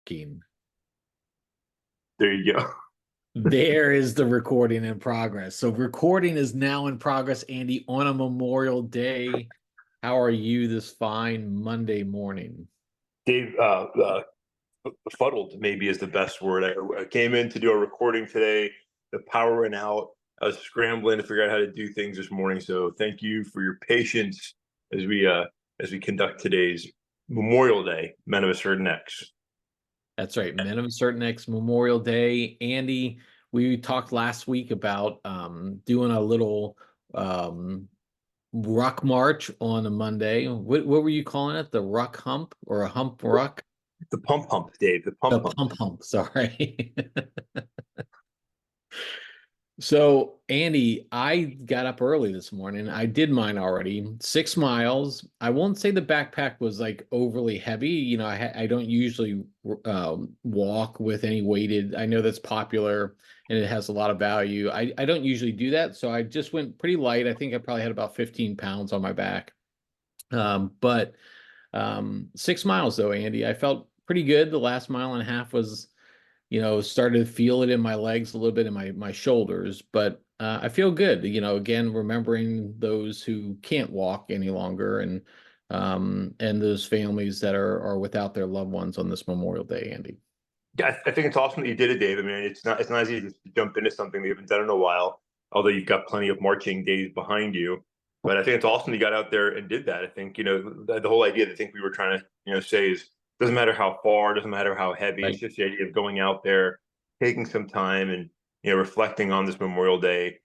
King. There you go. There is the recording in progress. So recording is now in progress, Andy, on a Memorial Day. How are you this fine Monday morning? Dave, befuddled maybe is the best word. I came in to do a recording today. The power went out. I was scrambling to figure out how to do things this morning. So thank you for your patience as we conduct today's Memorial Day, Men of a Certain X. That's right, Men of a Certain X Memorial Day. Andy, we talked last week about doing a little ruck march on a Monday. What were you calling it? The ruck hump or a hump ruck? The pump hump, Dave. The pump The hump. pump hump, sorry. So, Andy, I got up early this morning. I did mine already, 6 miles. I won't say the backpack was like overly heavy. I don't usually walk with any weighted. I know that's popular and it has a lot of value. I don't usually do that, so I just went pretty light. I think I probably had about 15 pounds on my back. But 6 miles though, Andy, I felt pretty good. The last mile and a half was started to feel it in my legs, a little bit in my shoulders, but I feel good. Again, remembering those who can't walk any longer, and those families that are without their loved ones on this Memorial Day, Andy. Yeah, I think it's awesome that you did it, Dave. I mean, it's not easy to jump into something that you haven't done in a while, although you've got plenty of marching days behind you. But I think it's awesome you got out there and did that. I think, the whole idea that I think we were trying to, say is doesn't matter how far, doesn't matter how heavy. It's Right. just the idea of going out there, taking some time and, reflecting on this Memorial Day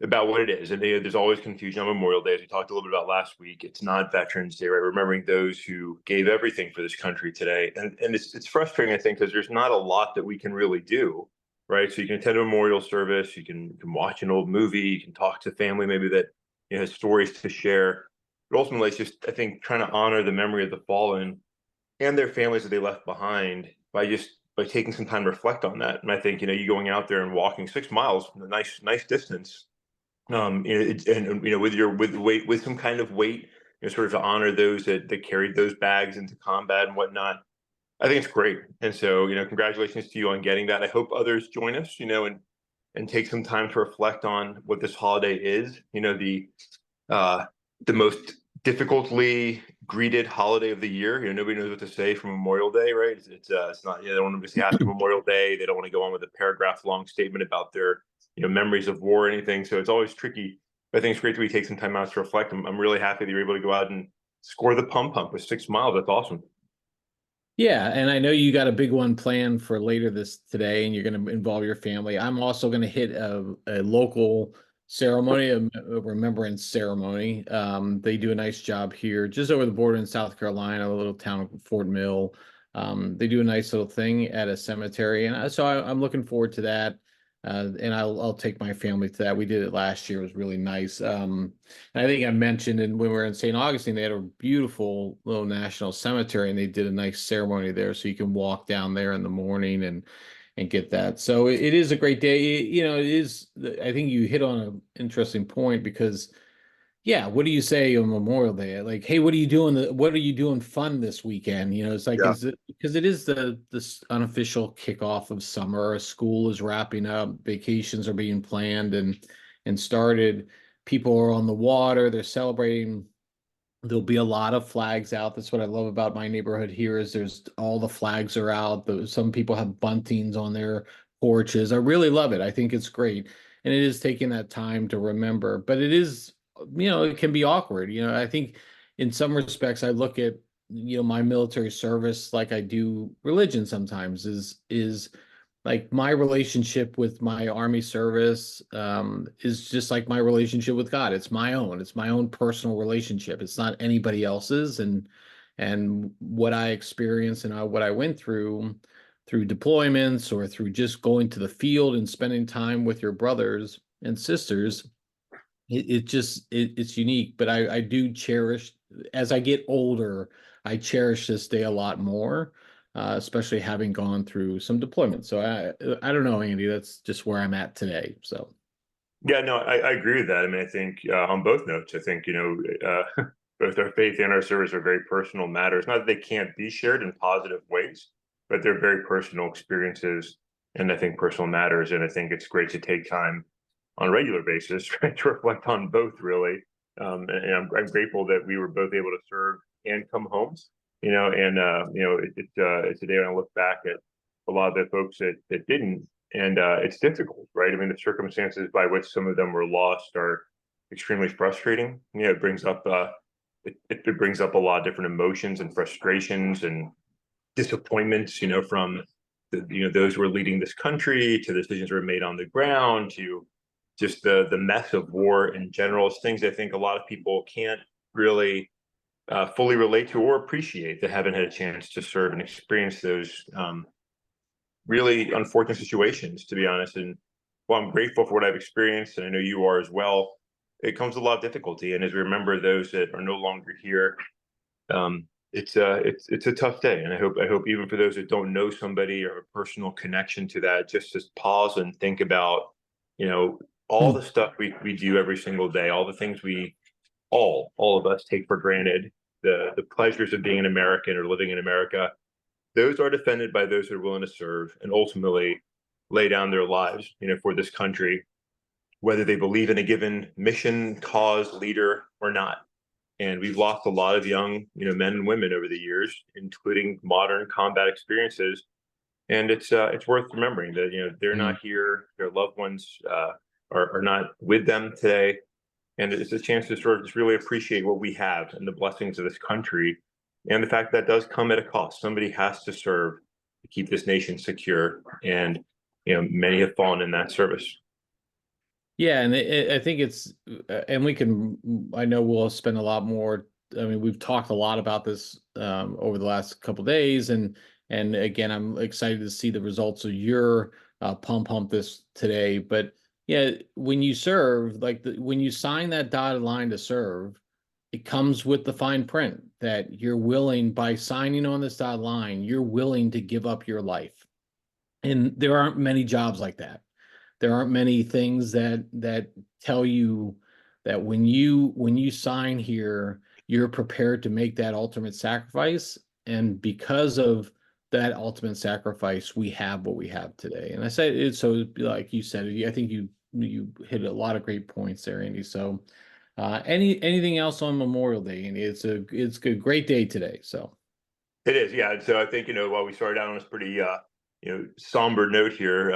about what it is. And there's always confusion on Memorial Day, as we talked a little bit about last week. It's not Veterans Day, right? Remembering those who gave everything for this country today. And it's frustrating, I think, because there's not a lot that we can really do, right? So you can attend a memorial service, you can watch an old movie, you can talk to family maybe that has stories to share. But ultimately, it's just, I think, trying to honor the memory of the fallen and their families that they left behind by taking some time to reflect on that. And I think, you going out there and walking 6 miles, a nice distance, with some kind of weight, sort of to honor those that carried those bags into combat and whatnot. I think it's great. And so, congratulations to you on getting that. I hope others join us, and take some time to reflect on what this holiday is. The most difficultly greeted holiday of the year. Nobody knows what to say for Memorial Day, right? It's not. They don't want to say Happy Memorial Day. They don't want to go on with a paragraph long statement about their memories of war or anything. So it's always tricky. But I think it's great that we take some time out to reflect. I'm really happy that you're able to go out and score the pump with 6 miles. That's awesome. Yeah, and I know you got a big one planned for later this today, and you're going to involve your family. I'm also going to hit a local ceremony, a remembrance ceremony. They do a nice job here, just over the border in South Carolina, a little town of Fort Mill. They do a nice little thing at a cemetery, and I'm looking forward to that. And I'll take my family to that. We did it last year; it was really nice. I think I mentioned, and when we were in St. Augustine, they had a beautiful little national cemetery, and they did a nice ceremony there, so you can walk down there in the morning and get that. So it is a great day. It is. I think you hit on an interesting point because, yeah, what do you say on Memorial Day? Like, hey, what are you doing? What are you doing fun this weekend? It's like, Yeah. is it because it is this unofficial kickoff of summer? School is wrapping up, vacations are being planned and started. People are on the water, they're celebrating. There'll be a lot of flags out. That's what I love about my neighborhood here is there's all the flags are out. Some people have buntings on their porches. I really love it. I think it's great. And it is taking that time to remember, but it is, it can be awkward. I think in some respects I look at, my military service like I do religion sometimes is like my relationship with my army service is just like my relationship with God. It's my own. It's my own personal relationship. It's not anybody else's. And what I experienced and what I went through deployments or through just going to the field and spending time with your brothers and sisters, it's unique. But I do cherish as I get older. I cherish this day a lot more, especially having gone through some deployments. So I don't know, Andy. That's just where I'm at today. So Yeah, no, I agree with that. I mean, I think on both notes, I think, both our faith and our service are very personal matters. Not that they can't be shared in positive ways, but they're very personal experiences, and I think personal matters. And I think it's great to take time on a regular basis, right, to reflect on both, really. And I'm grateful that we were both able to serve and come home, and it's a day when I look back at a lot of the folks that didn't, and it's difficult, right? I mean, the circumstances by which some of them were lost are extremely frustrating. It brings up it brings up a lot of different emotions and frustrations and disappointments, from those who are leading this country, to the decisions that were made on the ground, to just the mess of war in general. It's things I think a lot of people can't really fully relate to or appreciate, that haven't had a chance to serve and experience those really unfortunate situations, to be honest. And while I'm grateful for what I've experienced, and I know you are as well, it comes with a lot of difficulty. And as we remember those that are no longer here, it's a tough day. And I hope even for those that don't know somebody or a personal connection to that, just pause and think about, all the stuff we do every single day, all the things all of us take for granted, the pleasures of being an American or living in America. Those are defended by those who are willing to serve and ultimately lay down their lives, for this country, whether they believe in a given mission, cause, leader, or not. And we've lost a lot of young, men and women over the years, including modern combat experiences. And it's worth remembering that they're not here, their loved ones are not with them today, and it's a chance to sort of just really appreciate what we have and the blessings of this country, and the fact that does come at a cost. Somebody has to serve to keep this nation secure, and many have fallen in that service. Yeah, and I think it's, and I know we'll spend a lot more. I mean, we've talked a lot about this over the last couple of days, and again, I'm excited to see the results of your pump this today. But yeah, when you serve, when you sign that dotted line to serve, it comes with the fine print that you're willing, by signing on this dotted line, you're willing to give up your life. And there aren't many jobs like that. There aren't many things that tell you that when you sign here, you're prepared to make that ultimate sacrifice. And because of that ultimate sacrifice, we have what we have today. And I said it, so like you said, I think you hit a lot of great points there, Andy. So anything else on Memorial Day, Andy? It's a great day today. So It is, yeah. So I think while we started out on this pretty somber note here,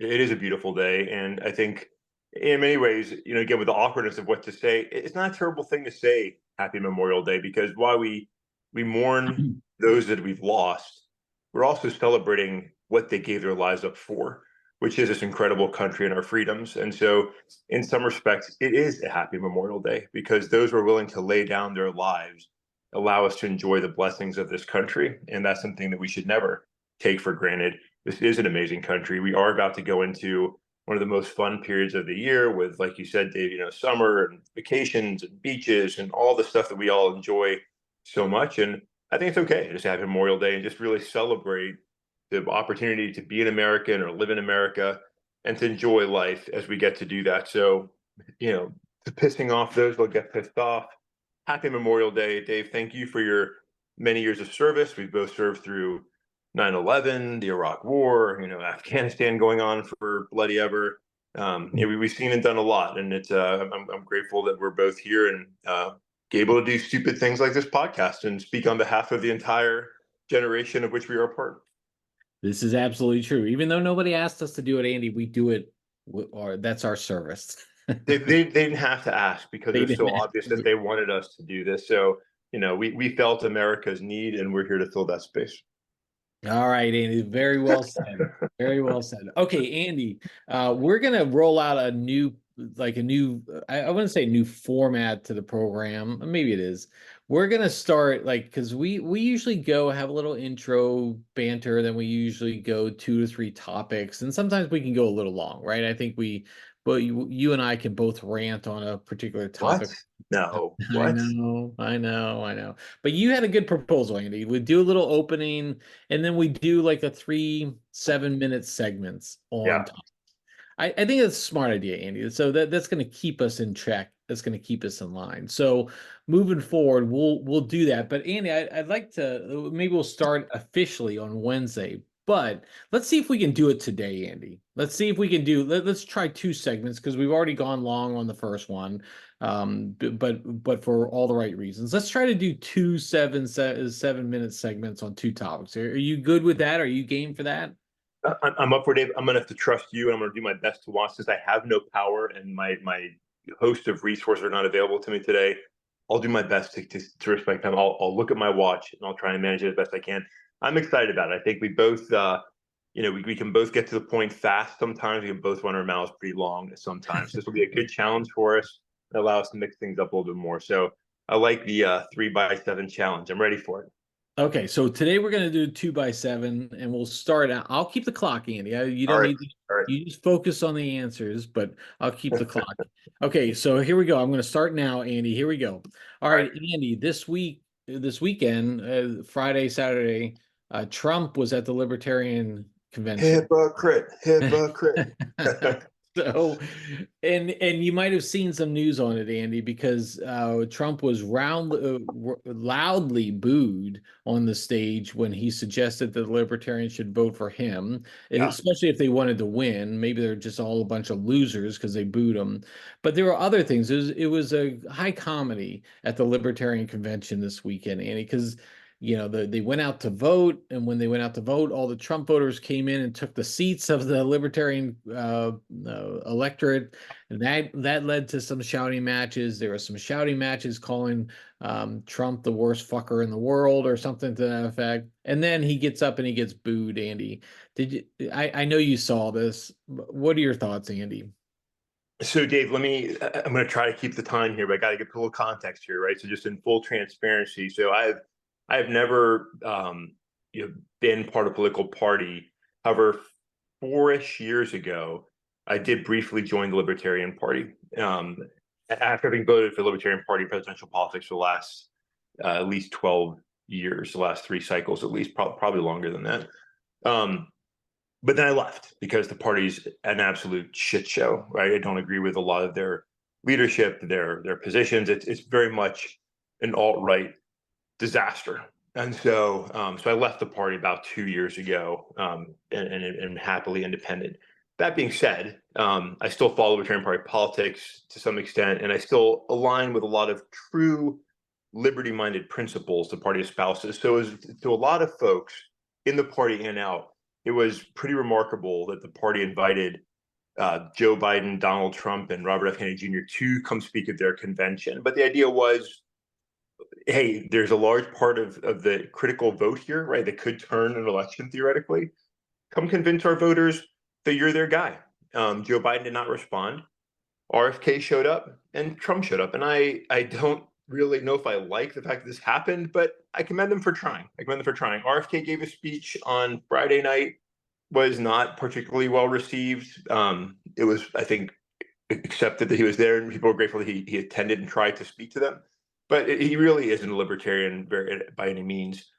it is a beautiful day, and I think in many ways, again, with the awkwardness of what to say, it's not a terrible thing to say Happy Memorial Day, because while we mourn those that we've lost, we're also celebrating what they gave their lives up for, which is this incredible country and our freedoms. And so, in some respects, it is a Happy Memorial Day, because those who are willing to lay down their lives allow us to enjoy the blessings of this country, and that's something that we should never take for granted. This is an amazing country. We are about to go into one of the most fun periods of the year with, like you said, Dave, summer and vacations and beaches and all the stuff that we all enjoy so much. And I think it's okay to just have Memorial Day and just really celebrate the opportunity to be an American or live in America and to enjoy life as we get to do that. So, to pissing off those that'll get pissed off, Happy Memorial Day. Dave, thank you for your many years of service. We've both served through 9/11, the Iraq War, Afghanistan going on for bloody ever. We've seen and done a lot, and it's I'm grateful that we're both here and able to do stupid things like this podcast and speak on behalf of the entire generation of which we are a part. this is absolutely true. Even though nobody asked us to do it, Andy, we do it, or that's our service. They didn't have to ask, because it was so obvious that they wanted us to do this. So we felt America's need, and we're here to fill that space. All right, Andy. Very well said. Very well said. Okay, Andy, we're gonna roll out a new, I wouldn't say new format to the program. Maybe it is. We're gonna start because we usually have a little intro banter, then we usually go 2 to 3 topics, and sometimes we can go a little long, right? I think but you and I can both rant on a particular topic. What? No. I What? know. But you had a good proposal, Andy. We do a little opening, and then we do like a 3 7-minute segments on Yeah. top. I think it's a smart idea, Andy. So that's going to keep us in check that's going to keep us in line. So moving forward, we'll do that. But Andy, I'd like to maybe we'll start officially on Wednesday. But let's see if we can do it today, Andy. Let's see if we can let's try two segments because we've already gone long on the first one. But for all the right reasons. Let's try to do two 7-minute segments on two topics. Are you good with that? Are you game for that? I'm up for Dave. I'm gonna have to trust you, and I'm gonna do my best to watch since I have no power and my host of resources are not available to me today. I'll do my best to respect them. I'll look at my watch and I'll try and manage it as best I can. I'm excited about it. I think we both, we can both get to the point fast. Sometimes we can both run our mouths pretty long. Sometimes this will be a good challenge for us and allow us to mix things up a little bit more. So I like the 3x7 challenge. I'm ready for it. Okay, so today we're going to do 2x7, and we'll start out. I'll keep the clock, Andy. You All don't right. need to, All right. you just focus on the answers, but I'll keep the clock. Okay, so here we go. I'm going to start now, Andy. Here we go. All right, Andy, this weekend, Friday, Saturday, Trump was at the Libertarian Convention. Hypocrite. So, and you might have seen some news on it, Andy, because Trump was loudly booed on the stage when he suggested that the Libertarians should vote for him, Yeah. especially if they wanted to win. Maybe they're just all a bunch of losers because they booed him. But there were other things. It was a high comedy at the Libertarian Convention this weekend, Andy, because they went out to vote, and when they went out to vote, all the Trump voters came in and took the seats of the Libertarian electorate, and that led to some shouting matches. There were some shouting matches calling Trump the worst fucker in the world or something to that effect. And then he gets up and he gets booed. Andy, I know you saw this. What are your thoughts, Andy? So, Dave, I'm going to try to keep the time here, but I got to give a little context here, right? So, just in full transparency, so I've never, been part of a political party. However, 4-ish years ago, I did briefly join the Libertarian Party. After having voted for the Libertarian Party presidential politics for the last at least 12 years, the last 3 cycles, at least, probably longer than that. But then I left because the party's an absolute shit show, right? I don't agree with a lot of their leadership, their positions. It's very much an alt-right disaster. And so I left the party about 2 years ago, and happily independent. That being said, I still follow Libertarian Party politics to some extent, and I still align with a lot of true liberty-minded principles the party espouses. So to a lot of folks in the party and out, it was pretty remarkable that the party invited Joe Biden, Donald Trump, and Robert F. Kennedy Jr. to come speak at their convention. But the idea was, hey, there's a large part of the critical vote here, right, that could turn an election theoretically. Come convince our voters that you're their guy. Joe Biden did not respond. RFK showed up and Trump showed up. And I don't really know if I like the fact that this happened, but I commend them for trying. RFK gave a speech on Friday night, was not particularly well received. It was, I think, accepted that he was there and people were grateful that he attended and tried to speak to them. But he really isn't a libertarian by any means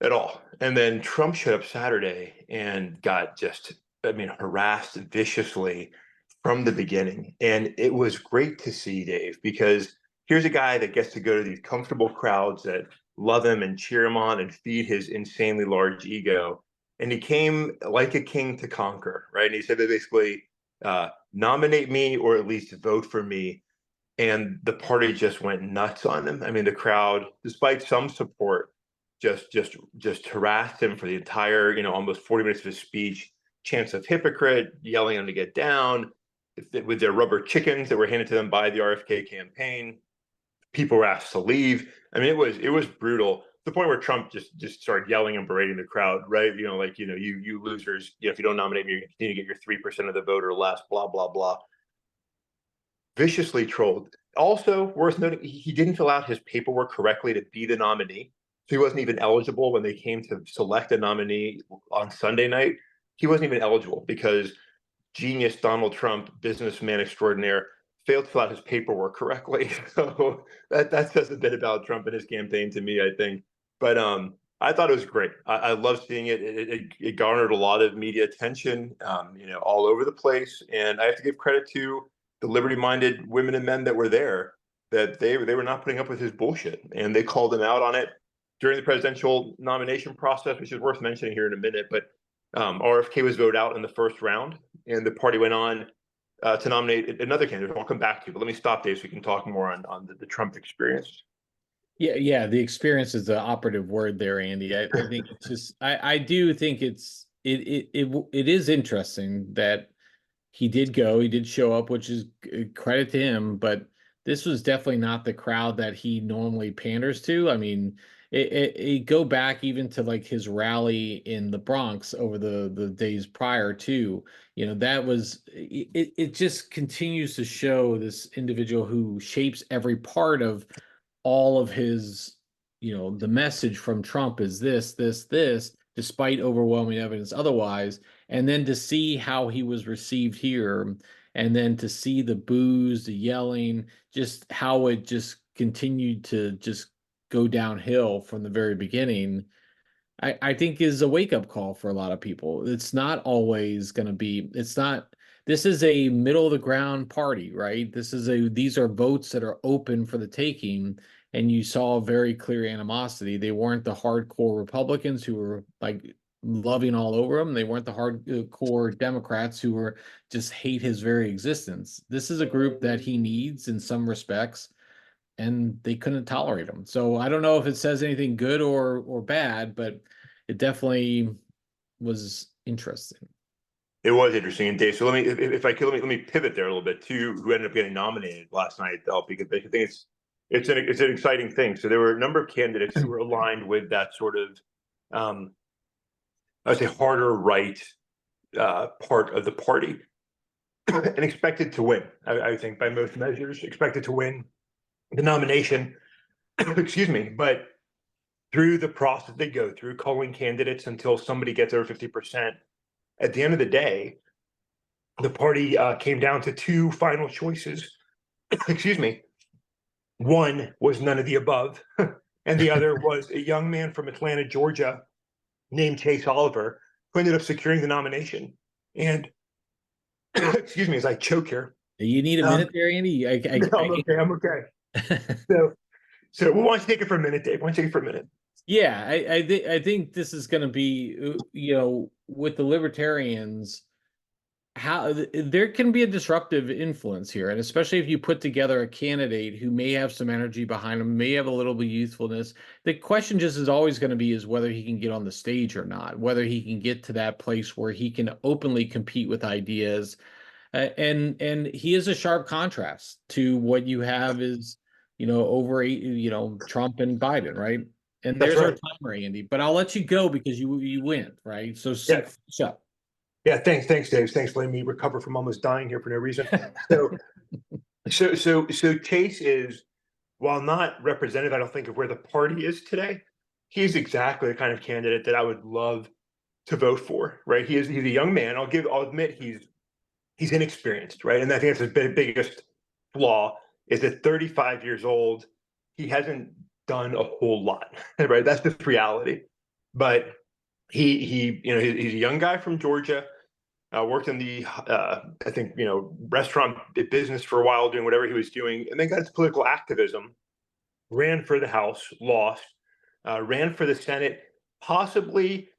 at all. And then Trump showed up Saturday and got harassed viciously from the beginning. And it was great to see, Dave, because here's a guy that gets to go to these comfortable crowds that love him and cheer him on and feed his insanely large ego. And he came like a king to conquer, right? And he said that basically, nominate me or at least vote for me. And the party just went nuts on him. I mean, the crowd, despite some support, just harassed him for the entire, almost 40 minutes of his speech. Chants of hypocrite, yelling at him to get down, with their rubber chickens that were handed to them by the RFK campaign. People were asked to leave. I mean, it was brutal. To the point where Trump just started yelling and berating the crowd, right? You losers, if you don't nominate me, you're going to continue to get your 3% of the vote or less, blah, blah, blah. Viciously trolled. Also, worth noting, he didn't fill out his paperwork correctly to be the nominee. So he wasn't even eligible when they came to select a nominee on Sunday night. He wasn't even eligible because genius Donald Trump, businessman extraordinaire, failed to fill out his paperwork correctly. So that says a bit about Trump and his campaign to me, I think. But I thought it was great. I love seeing it. It garnered a lot of media attention, all over the place. And I have to give credit to the liberty-minded women and men that were there, that they were not putting up with his bullshit, and they called him out on it during the presidential nomination process, which is worth mentioning here in a minute. But RFK was voted out in the first round, and the party went on to nominate another candidate. I'll come back to you, but let me stop, Dave, so we can talk more on the Trump experience. Yeah, the experience is the operative word there, Andy. I think it's just I do think it is interesting that he did show up, which is credit to him, but this was definitely not the crowd that he normally panders to. I mean, it go back even to like his rally in the Bronx over the days prior to, that was it just continues to show this individual who shapes every part of all of his, the message from Trump is this, despite overwhelming evidence otherwise. And then to see how he was received here, and then to see the boos, the yelling, just how it just continued to just go downhill from the very beginning, I think is a wake-up call for a lot of people. It's not always going to be, this is a middle of the ground party, right? These are votes that are open for the taking, and you saw very clear animosity. They weren't the hardcore Republicans who were like loving all over him. They weren't the hardcore Democrats who were just hate his very existence. This is a group that he needs in some respects, and they couldn't tolerate him. So I don't know if it says anything good or bad, but it definitely was interesting. It was interesting, and Dave. So let me, if I could, let me pivot there a little bit to who ended up getting nominated last night. Because I think it's an exciting thing. So there were a number of candidates who were aligned with that sort of, I would say, harder right part of the party, and expected to win. I think by most measures, expected to win the nomination. Excuse me, but through the process they go through, calling candidates until somebody gets over 50%. At the end of the day, the party came down to two final choices. Excuse me. One was none of the above, and the other was a young man from Atlanta, Georgia, named Chase Oliver, who ended up securing the nomination. And excuse me as I choke here. You need a minute there, Andy? No, I'm okay. I'm okay. So why don't you take it for a minute, Dave? Why don't you take it for a minute? Yeah, I think this is going to be, with the libertarians, how there can be a disruptive influence here, and especially if you put together a candidate who may have some energy behind him, may have a little bit of youthfulness. The question just is always going to be is whether he can get on the stage or not, whether he can get to that place where he can openly compete with ideas. And he is a sharp contrast to what you have is, Trump and Biden, right? And That's there's our right. timer, Andy. But I'll let you go because you win, right? So Yeah. shut. Yeah, thanks, Dave. Thanks for letting me recover from almost dying here for no reason. So Chase is, while not representative, I don't think, of where the party is today. He's exactly the kind of candidate that I would love to vote for. Right? He's a young man. I'll admit he's inexperienced. Right? And I think that's his biggest flaw is at 35 years old, he hasn't done a whole lot. Right? That's just reality. But he's a young guy from Georgia. Worked in the I think restaurant business for a while, doing whatever he was doing, and then got into political activism. Ran for the House, lost. Ran for the Senate, possibly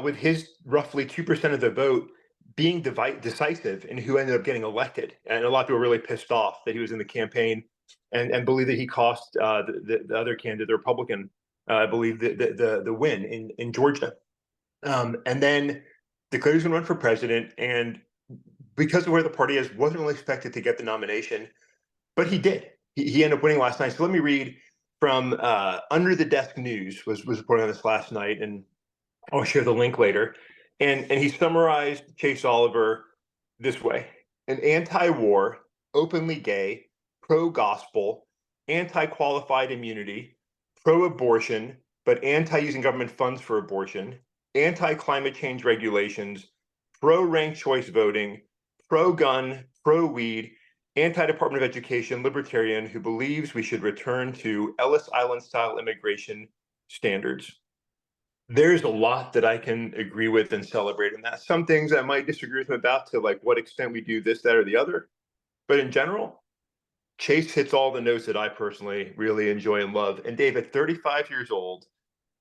with his roughly 2% of the vote being decisive in who ended up getting elected. And a lot of people were really pissed off that he was in the campaign and believe that he cost the other candidate, the Republican, I believe the win in Georgia. And then declared he was going to run for president, and because of where the party is, wasn't really expected to get the nomination, but he did. He ended up winning last night. So let me read from Under the Desk News was reporting on this last night, and I'll share the link later. And he summarized Chase Oliver this way: an anti-war, openly gay, pro-gospel, anti-qualified immunity, pro-abortion, but anti-using government funds for abortion, anti-climate change regulations, pro-ranked choice voting, pro-gun, pro-weed, anti-Department of Education, libertarian who believes we should return to Ellis Island-style immigration standards. There's a lot that I can agree with and celebrate in that. Some things I might disagree with him about, to like what extent we do this, that, or the other. But in general, Chase hits all the notes that I personally really enjoy and love. And Dave, at 35 years old,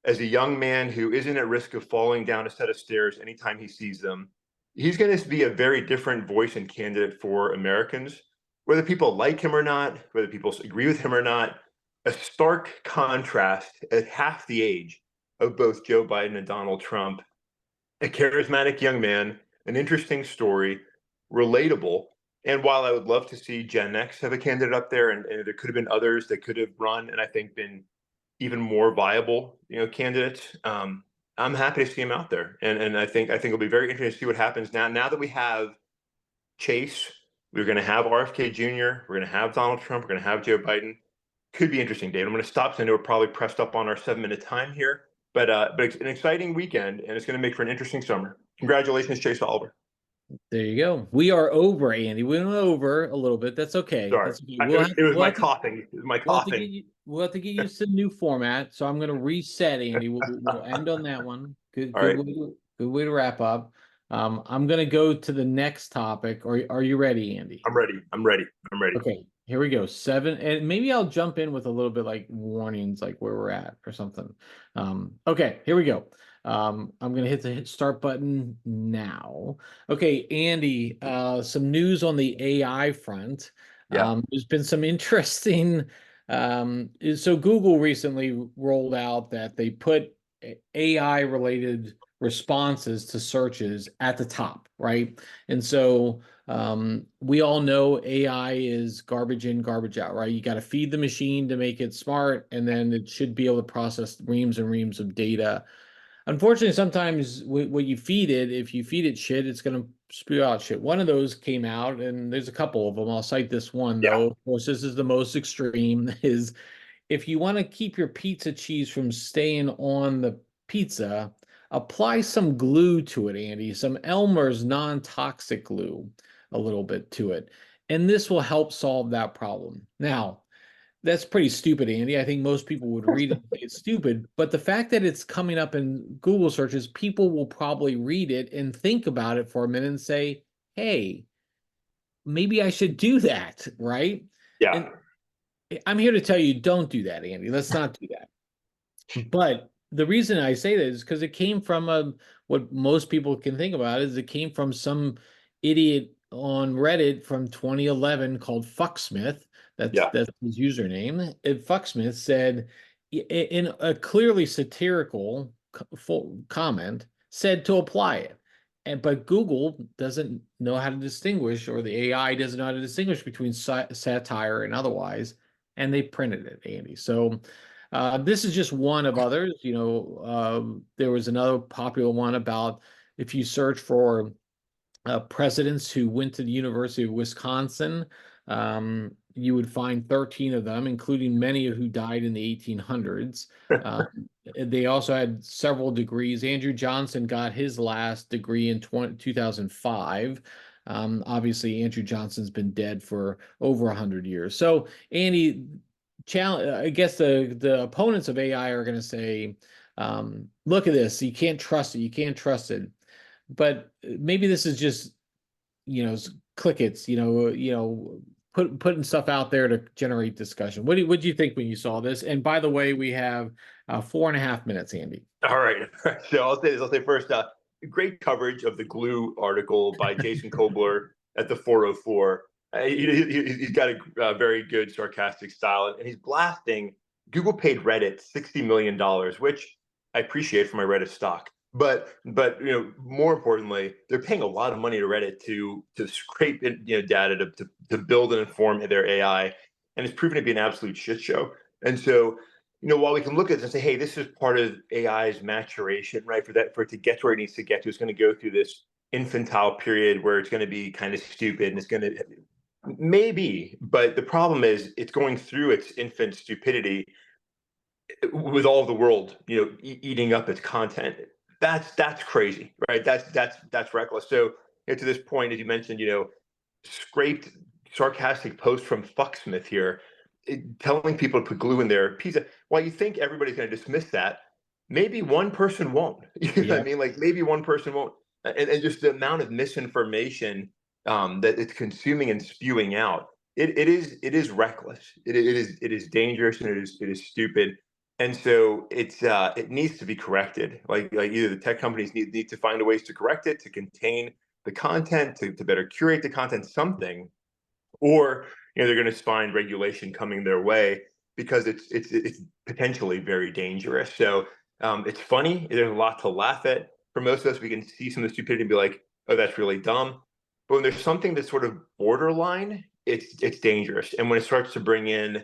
as a young man who isn't at risk of falling down a set of stairs anytime he sees them, he's going to be a very different voice and candidate for Americans, whether people like him or not, whether people agree with him or not. A stark contrast at half the age of both Joe Biden and Donald Trump. A charismatic young man, an interesting story, relatable. And while I would love to see Gen X have a candidate up there, and there could have been others that could have run and I think been even more viable, candidates. I'm happy to see him out there, and I think it'll be very interesting to see what happens now. Now that we have Chase, we're going to have RFK Jr., we're going to have Donald Trump, we're going to have Joe Biden. Could be interesting, Dave. I'm going to stop because I know we're probably pressed up on our 7-minute time here, but it's an exciting weekend, and it's going to make for an interesting summer. Congratulations, Chase Oliver. There you go. We are over, Andy. We went over a little bit. That's okay. Sorry, That's okay. it was my coughing. It was my coughing. We'll have to get used to the new format. So I'm going to reset, Andy. We'll end on that one. Good, All good right. way good way to wrap up. I'm going to go to the next topic. Are you ready, Andy? I'm ready. I'm ready. I'm ready. Okay, here we go. 7, and maybe I'll jump in with a little bit like warnings, like where we're at or something. Okay, here we go. I'm gonna hit the start button now. Okay, Andy, some news on the AI front. Yeah. There's been some interesting. So Google recently rolled out that they put AI related responses to searches at the top, right? And so we all know AI is garbage in, garbage out, right? You got to feed the machine to make it smart, and then it should be able to process reams and reams of data. Unfortunately, sometimes what you feed it, if you feed it shit, it's going to spew out shit. One of those came out, and there's a couple of them. I'll cite this one, Yeah. though. Of course, this is the most extreme, is if you want to keep your pizza cheese from staying on the pizza, apply some glue to it, Andy, some Elmer's non-toxic glue, a little bit to it. And this will help solve that problem. Now, that's pretty stupid, Andy. I think most people would read it and say it's stupid, but the fact that it's coming up in Google searches, people will probably read it and think about it for a minute and say, hey, maybe I should do that, right? Yeah. And I'm here to tell you, don't do that, Andy. Let's not do that. But the reason I say that is because it came from what most people can think about is it came from some idiot on Reddit from 2011 called Fucksmith. That's his username. And Fucksmith said in a clearly satirical comment said to apply it. But Google doesn't know how to distinguish, or the AI doesn't know how to distinguish between satire and otherwise, and they printed it, Andy. So this is just one of others. There was another popular one about if you search for presidents who went to the University of Wisconsin, you would find 13 of them, including many who died in the 1800s. They also had several degrees. Andrew Johnson got his last degree in 2005. Obviously, Andrew Johnson's been dead for over 100 years. So, Andy, I guess the opponents of AI are going to say, look at this, you can't trust it, you can't trust it. But maybe this is just, clickets, putting stuff out there to generate discussion. What do you think when you saw this? And by the way, we have 4.5 minutes, Andy. All right. So I'll say this. I'll say first, great coverage of the glue article by Jason Kobler at the 404. He's got a very good sarcastic style, and he's blasting. Google paid Reddit $60 million, which I appreciate for my Reddit stock. But more importantly, they're paying a lot of money to Reddit to scrape data to build and inform their AI, and it's proven to be an absolute shit show. And so, while we can look at this and say, hey, this is part of AI's maturation, right? For it to get to where it needs to get to, it's going to go through this infantile period where it's going to be kind of stupid, and it's going to maybe, but the problem is it's going through its infant stupidity with all of the world, eating up its content. That's crazy, right? That's reckless. So to this point, as you mentioned, scraped sarcastic post from Fucksmith here, telling people to put glue in their pizza. While you think everybody's going to dismiss that, maybe one person won't. You know what I mean? Like maybe one person won't. And just the amount of misinformation that it's consuming and spewing out, it is reckless. It is dangerous, and it is stupid. And so it needs to be corrected. Like either the tech companies need to find ways to correct it, to contain the content, to better curate the content, something, or they're going to find regulation coming their way, because it's potentially very dangerous. So it's funny. There's a lot to laugh at. For most of us, we can see some of the stupidity and be like, "Oh, that's really dumb." But when there's something that's sort of borderline, it's dangerous. And when it starts to bring in,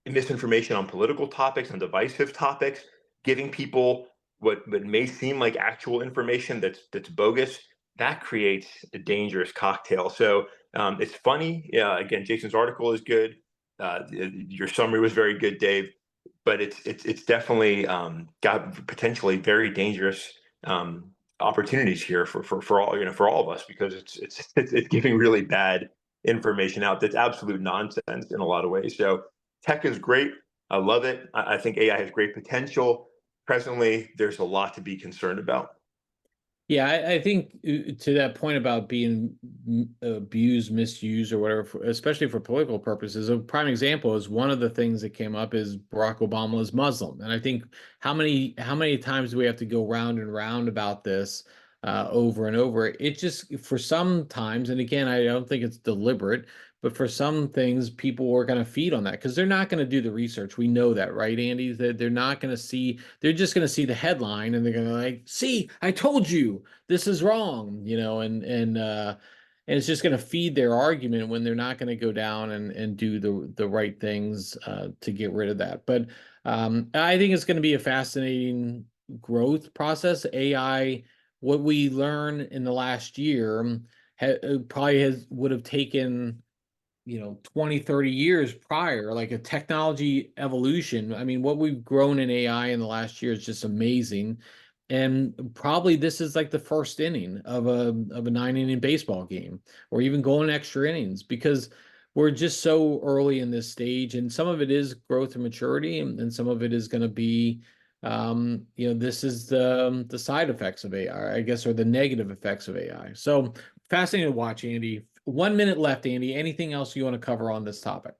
misinformation on political topics, on divisive topics, giving people what may seem like actual information that's bogus, that creates a dangerous cocktail. So it's funny. Yeah, again, Jason's article is good. Your summary was very good, Dave. But it's definitely got potentially very dangerous opportunities here for all of us, because it's giving really bad information out that's absolute nonsense in a lot of ways. So tech is great. I love it. I think AI has great potential. Presently, there's a lot to be concerned about. Yeah, I think to that point about being abused, misused, or whatever, especially for political purposes, a prime example is one of the things that came up is Barack Obama is Muslim, and I think how many times do we have to go round and round about this over and over? It just, for some times, and again, I don't think it's deliberate, but for some things, people are going to feed on that because they're not going to do the research. We know that, right, Andy? That they're not going to see. They're just going to see the headline and they're going to like, "See, I told you this is wrong," and it's just going to feed their argument when they're not going to go down and do the right things to get rid of that. But I think it's going to be a fascinating growth process. AI, what we learn in the last year, probably would have taken 20, 30 years prior, like a technology evolution. I mean, what we've grown in AI in the last year is just amazing. And probably this is like the first inning of a 9 inning baseball game, or even going extra innings, because we're just so early in this stage. And some of it is growth and maturity, and some of it is going to be this is the side effects of AI, I guess, or the negative effects of AI. So fascinating to watch, Andy. 1 minute left, Andy. Anything else you want to cover on this topic?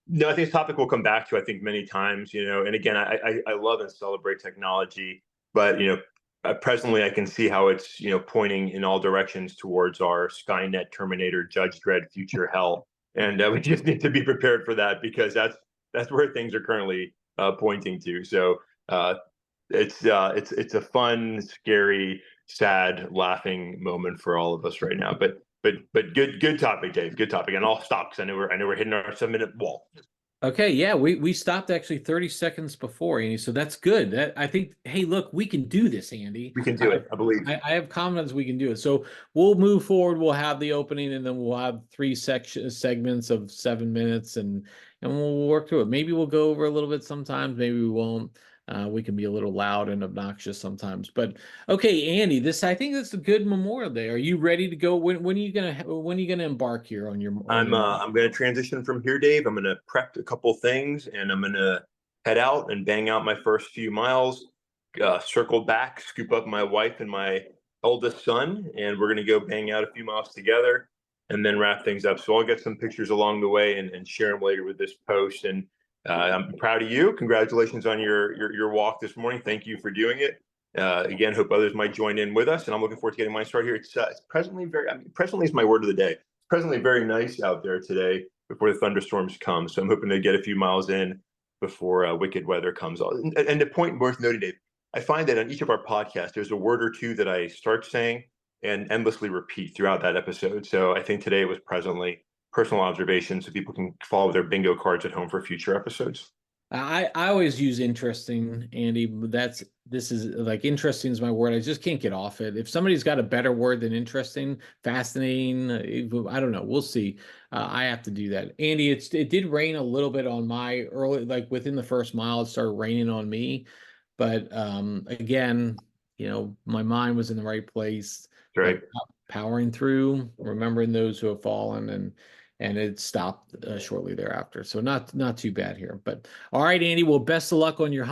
No, I think this topic we'll come back to, I think, many times, and again, I love and celebrate technology, but, presently I can see how it's, pointing in all directions towards our Skynet, Terminator, Judge Dredd future hell. And we just need to be prepared for that, because that's where things are currently pointing to. So it's a fun, scary, sad, laughing moment for all of us right now. But good topic, Dave. Good topic. And I'll stop because I know we're hitting our 7 minute wall. Okay, yeah, we stopped actually 30 seconds before, Andy, so that's good. I think, hey, look, we can do this, Andy. We can do it, I believe. I have confidence we can do it. So we'll move forward. We'll have the opening, and then we'll have three segments of 7 minutes, and we'll work through it. Maybe we'll go over a little bit sometimes. Maybe we won't. We can be a little loud and obnoxious sometimes. But okay, Andy, I think that's a good Memorial Day. Are you ready to go? When are you gonna embark here on your? I'm going to transition from here, Dave. I'm going to prep a couple things, and I'm going to head out and bang out my first few miles, circle back, scoop up my wife and my eldest son, and we're going to go bang out a few miles together, and then wrap things up. So I'll get some pictures along the way and share them later with this post. And I'm proud of you. Congratulations on your walk this morning. Thank you for doing it. Again, hope others might join in with us, and I'm looking forward to getting mine started here. It's presently presently is my word of the day. Presently very nice out there today before the thunderstorms come. So I'm hoping to get a few miles in before wicked weather comes on. And the point worth noting, Dave, I find that on each of our podcasts, there's a word or two that I start saying and endlessly repeat throughout that episode. So I think today was presently personal observation, so people can follow their bingo cards at home for future episodes. I always use interesting, Andy. This is like, interesting is my word. I just can't get off it. If somebody's got a better word than interesting, fascinating, I don't know. We'll see. I have to do that. Andy, it did rain a little bit on my early, like within the first mile, it started raining on me. But again, my mind was in the right place. That's right. Powering through, remembering those who have fallen, and it stopped shortly thereafter. So not too bad here. But all right, Andy. Well, best of luck on your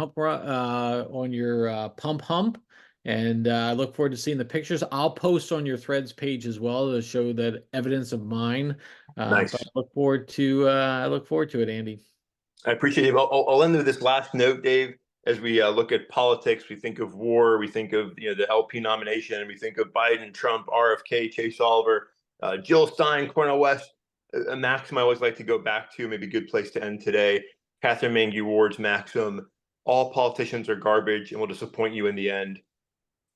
pump hump, And I look forward to seeing the pictures. I'll post on your Threads page as well to show that evidence of mine. But Nice. I look forward to it, Andy. I appreciate it. I'll end with this last note, Dave. As we look at politics, we think of war, we think of the LP nomination, and we think of Biden, Trump, RFK, Chase Oliver, Jill Stein, Cornel West. A maxim I always like to go back to, maybe a good place to end today. Catherine Mangue Ward's maxim: all politicians are garbage and will disappoint you in the end.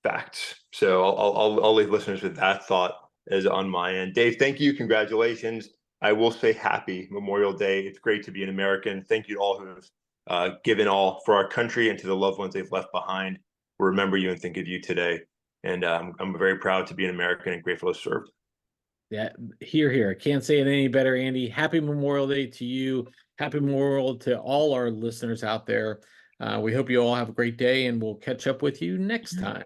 Facts. So I'll leave listeners with that thought as on my end. Dave, thank you. Congratulations. I will say happy Memorial Day. It's great to be an American. Thank you to all who have given all for our country and to the loved ones they've left behind. We'll remember you and think of you today. And I'm very proud to be an American and grateful to serve. Yeah, here. Can't say it any better, Andy. Happy Memorial Day to you. Happy Memorial to all our listeners out there. We hope you all have a great day, and we'll catch up with you next time.